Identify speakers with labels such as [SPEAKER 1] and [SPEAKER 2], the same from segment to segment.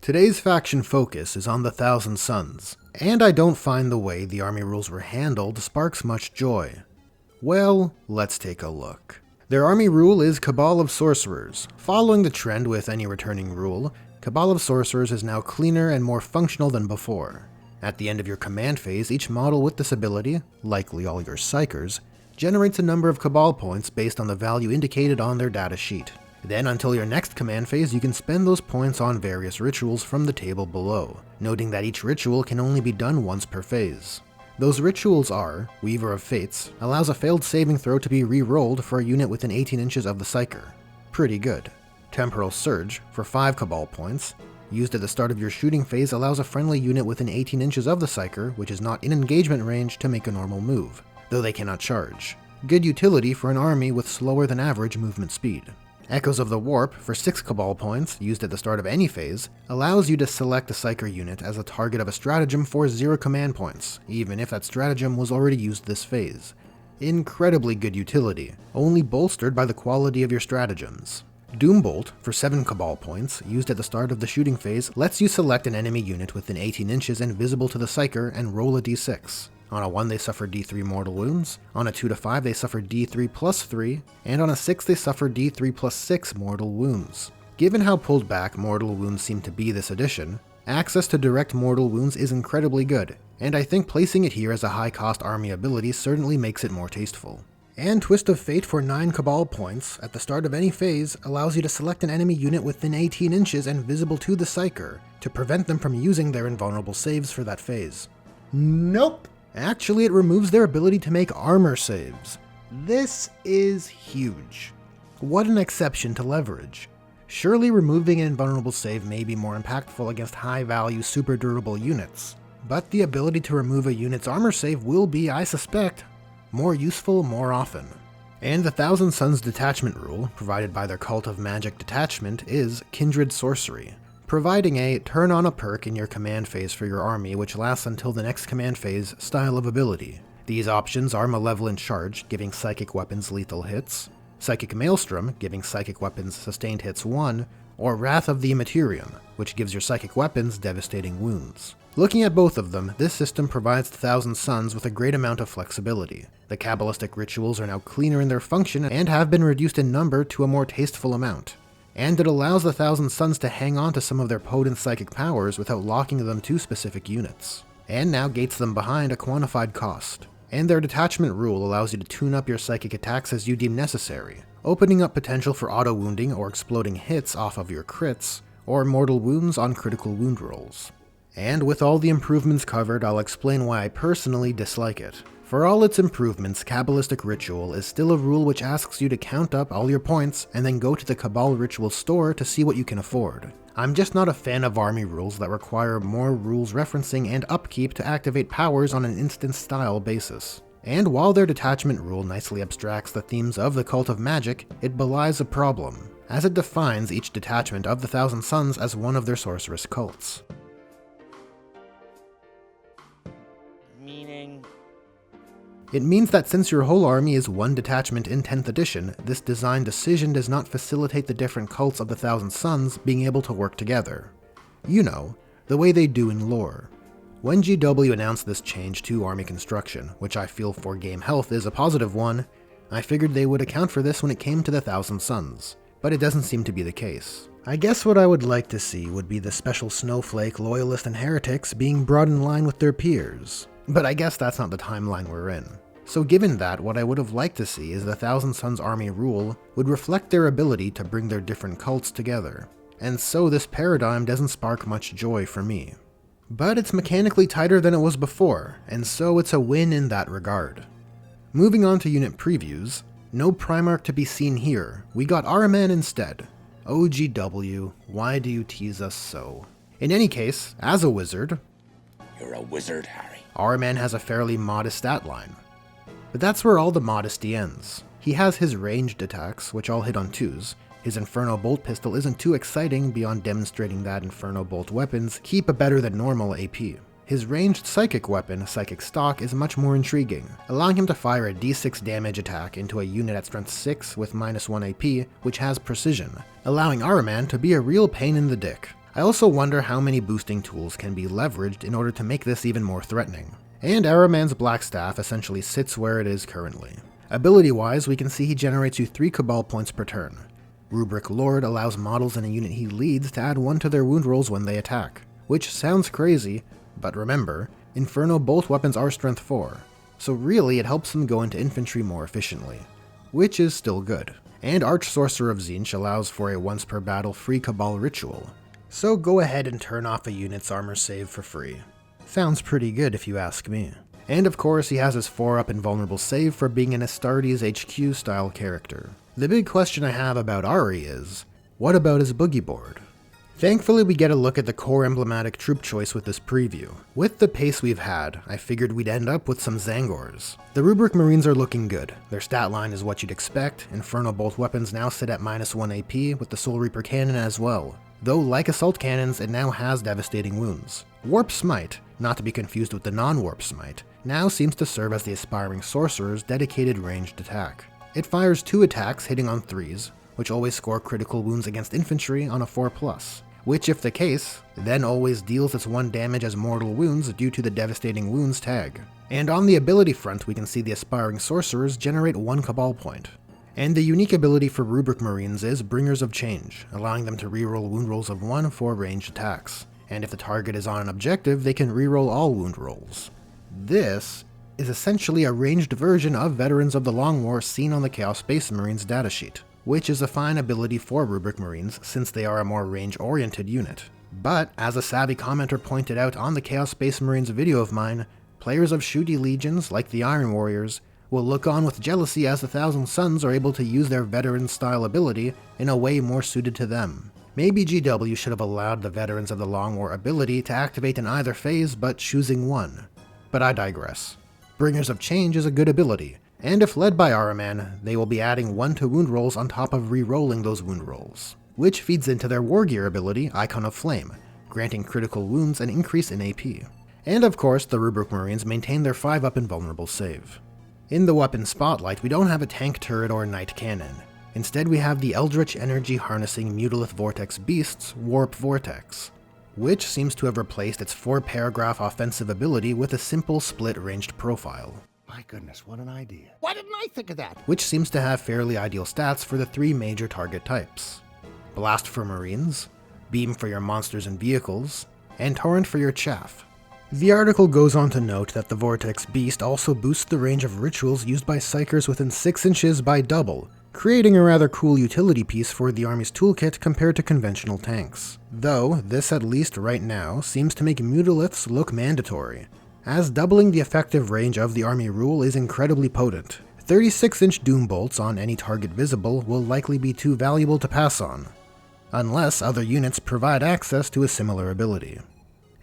[SPEAKER 1] Today's faction focus is on the Thousand Suns, and I don't find the way the army rules were handled sparks much joy. Well, let's take a look. Their army rule is Cabal of Sorcerers. Following the trend with any returning rule, Cabal of Sorcerers is now cleaner and more functional than before. At the end of your command phase, each model with this ability, likely all your Psychers, generates a number of Cabal points based on the value indicated on their data sheet. Then until your next command phase, you can spend those points on various rituals from the table below, noting that each ritual can only be done once per phase. Those rituals are, Weaver of Fates, allows a failed saving throw to be re-rolled for a unit within 18 inches of the Psyker. Pretty good. Temporal Surge, for 5 Cabal points, used at the start of your shooting phase, allows a friendly unit within 18 inches of the Psyker, which is not in engagement range, to make a normal move, though they cannot charge. Good utility for an army with slower than average movement speed. Echoes of the Warp, for 6 Cabal points, used at the start of any phase, allows you to select a Psyker unit as a target of a stratagem for 0 command points, even if that stratagem was already used this phase. Incredibly good utility, only bolstered by the quality of your stratagems. Doombolt, for 7 Cabal points, used at the start of the shooting phase, lets you select an enemy unit within 18 inches and visible to the Psyker and roll a d6. On a 1 they suffer d3 mortal wounds, on a 2 to 5 they suffer d3 plus 3, and on a 6 they suffer d3 plus 6 mortal wounds. Given how pulled back mortal wounds seem to be this edition, access to direct mortal wounds is incredibly good, and I think placing it here as a high cost army ability certainly makes it more tasteful. And Twist of Fate for 9 Cabal points, at the start of any phase, allows you to select an enemy unit within 18 inches and visible to the Psyker, to prevent them from using their invulnerable saves for that phase. Nope! Actually, it removes their ability to make armor saves. This is huge. What an exception to leverage. Surely removing an invulnerable save may be more impactful against high-value, super durable units, but the ability to remove a unit's armor save will be, I suspect, more useful more often. And the Thousand Suns detachment rule, provided by their Cult of Magic detachment, is Kindred Sorcery, providing a turn on a perk in your command phase for your army which lasts until the next command phase style of ability. These options are Malevolent Charge, giving psychic weapons lethal hits, Psychic Maelstrom, giving psychic weapons sustained hits 1, or Wrath of the Immaterium, which gives your psychic weapons devastating wounds. Looking at both of them, this system provides the Thousand Suns with a great amount of flexibility. The Kabbalistic rituals are now cleaner in their function and have been reduced in number to a more tasteful amount. And it allows the Thousand Suns to hang on to some of their potent psychic powers without locking them to specific units, and now gates them behind a quantified cost. And their detachment rule allows you to tune up your psychic attacks as you deem necessary, opening up potential for auto-wounding or exploding hits off of your crits, or mortal wounds on critical wound rolls. And with all the improvements covered, I'll explain why I personally dislike it. For all its improvements, Kabbalistic Ritual is still a rule which asks you to count up all your points and then go to the Cabal Ritual store to see what you can afford. I'm just not a fan of army rules that require more rules referencing and upkeep to activate powers on an instance-style basis. And while their detachment rule nicely abstracts the themes of the Cult of Magic, it belies a problem, as it defines each detachment of the Thousand Suns as one of their sorceress cults. It means that since your whole army is one detachment in 10th edition, this design decision does not facilitate the different cults of the Thousand Suns being able to work together. You know, the way they do in lore. When GW announced this change to army construction, which I feel for game health is a positive one, I figured they would account for this when it came to the Thousand Suns, but it doesn't seem to be the case. I guess what I would like to see would be the special snowflake, loyalist, and heretics being brought in line with their peers. But I guess that's not the timeline we're in. So given that, what I would have liked to see is the Thousand Suns army rule would reflect their ability to bring their different cults together. And so this paradigm doesn't spark much joy for me. But it's mechanically tighter than it was before, and so it's a win in that regard. Moving on to unit previews, no Primarch to be seen here, we got Ahriman instead. OGW, why do you tease us so? In any case, as a wizard,
[SPEAKER 2] you're a wizard, Harry.
[SPEAKER 1] Ahriman has a fairly modest stat line. But that's where all the modesty ends. He has his ranged attacks, which all hit on 2s. His Inferno Bolt pistol isn't too exciting beyond demonstrating that Inferno Bolt weapons keep a better than normal AP. His ranged psychic weapon, Psychic Stock, is much more intriguing, allowing him to fire a d6 damage attack into a unit at strength 6 with -1 AP, which has precision, allowing Ahriman to be a real pain in the dick. I also wonder how many boosting tools can be leveraged in order to make this even more threatening. And Araman's Black Staff essentially sits where it is currently. Ability-wise, we can see he generates you 3 Cabal points per turn. Rubric Lord allows models in a unit he leads to add 1 to their wound rolls when they attack, which sounds crazy, but remember, Inferno bolt weapons are strength 4, so really it helps them go into infantry more efficiently, which is still good. And Arch Sorcerer of Tzeentch allows for a once per battle free Cabal ritual, so go ahead and turn off a unit's armor save for free. Sounds pretty good if you ask me. And of course he has his 4-up invulnerable save for being an Astartes HQ style character. The big question I have about Ari is, what about his boogie board? Thankfully we get a look at the core emblematic troop choice with this preview. With the pace we've had, I figured we'd end up with some Zangors. The Rubric Marines are looking good. Their stat line is what you'd expect. Inferno bolt weapons now sit at -1 AP with the Soul Reaper cannon as well. Though like assault cannons, it now has devastating wounds. Warp Smite, not to be confused with the non-Warp Smite, now seems to serve as the Aspiring Sorcerer's dedicated ranged attack. It fires 2 attacks hitting on 3s, which always score critical wounds against infantry on a 4+, which if the case, then always deals its 1 damage as mortal wounds due to the devastating wounds tag. And on the ability front we can see the Aspiring Sorcerers generate 1 Cabal point. And the unique ability for Rubric Marines is Bringers of Change, allowing them to reroll wound rolls of 1 for ranged attacks. And if the target is on an objective, they can reroll all wound rolls. This is essentially a ranged version of Veterans of the Long War seen on the Chaos Space Marines datasheet, which is a fine ability for Rubric Marines since they are a more range-oriented unit. But, as a savvy commenter pointed out on the Chaos Space Marines video of mine, players of shooty legions, like the Iron Warriors, will look on with jealousy as the Thousand Sons are able to use their veteran-style ability in a way more suited to them. Maybe GW should have allowed the Veterans of the Long War ability to activate in either phase, but choosing one. But I digress. Bringers of Change is a good ability, and if led by Araman, they will be adding 1 to wound rolls on top of re-rolling those wound rolls, which feeds into their War Gear ability, Icon of Flame, granting critical wounds an increase in AP. And of course, the Rubric Marines maintain their 5-up invulnerable save. In the weapon spotlight, we don't have a tank turret or knight cannon. Instead, we have the Eldritch Energy Harnessing Mutalith Vortex Beast's Warp Vortex, which seems to have replaced its 4-paragraph offensive ability with a simple split-ranged profile.
[SPEAKER 3] My goodness, what an idea. Why didn't I think of that?
[SPEAKER 1] Which seems to have fairly ideal stats for the 3 major target types. Blast for Marines, Beam for your monsters and vehicles, and Torrent for your chaff. The article goes on to note that the Vortex Beast also boosts the range of rituals used by Psychers within 6 inches by double, creating a rather cool utility piece for the army's toolkit compared to conventional tanks. Though, this at least right now seems to make Mutaliths look mandatory, as doubling the effective range of the army rule is incredibly potent. 36-inch Doom Bolts on any target visible will likely be too valuable to pass on, unless other units provide access to a similar ability.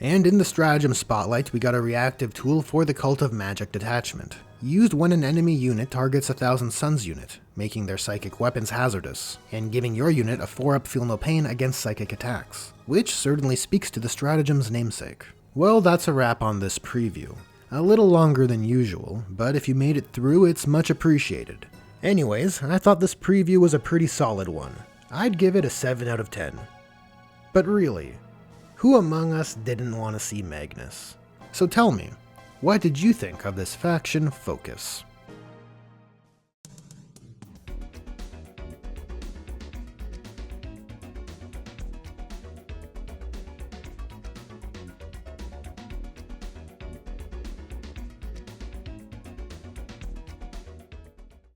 [SPEAKER 1] And in the Stratagem Spotlight, we got a reactive tool for the Cult of Magic Detachment, used when an enemy unit targets a Thousand Suns unit, making their psychic weapons hazardous, and giving your unit a 4-up Feel No Pain against psychic attacks, which certainly speaks to the stratagem's namesake. Well, that's a wrap on this preview. A little longer than usual, but if you made it through, it's much appreciated. Anyways, I thought this preview was a pretty solid one. I'd give it a 7 out of 10. But really, who among us didn't want to see Magnus? So tell me, what did you think of this faction focus?